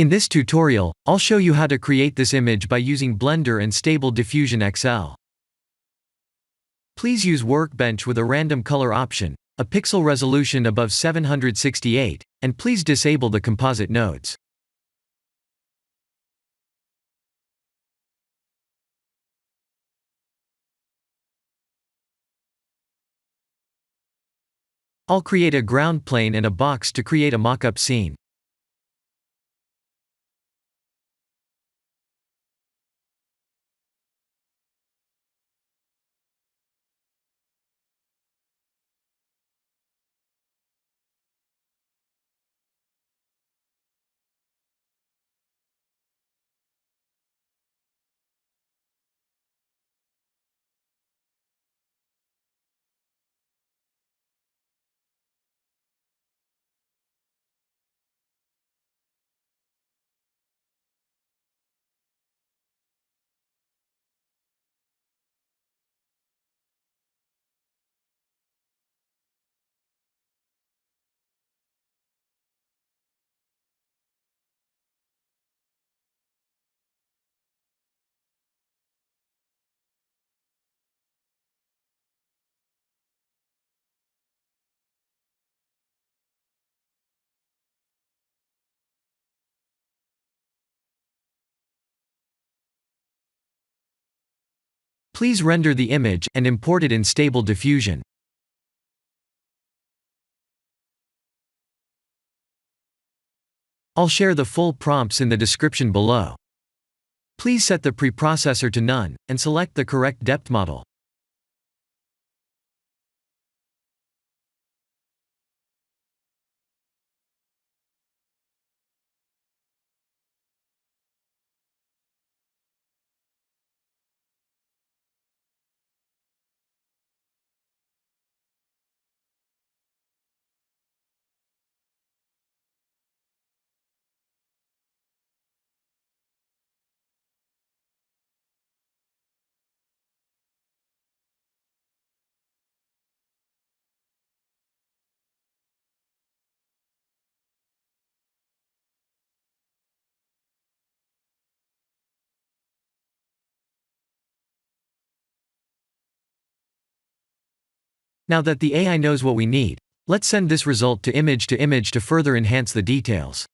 In this tutorial, I'll show you how to create this image by using Blender and Stable Diffusion XL. Please use Workbench with a random color option, a pixel resolution above 768, and please disable the composite nodes. I'll create a ground plane and a box to create a mock-up scene. Please render the image and import it in Stable Diffusion. I'll share the full prompts in the description below. Please set the preprocessor to none, and select the correct depth model. Now that the AI knows what we need, let's send this result to image to further enhance the details.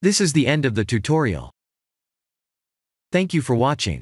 This is the end of the tutorial. Thank you for watching.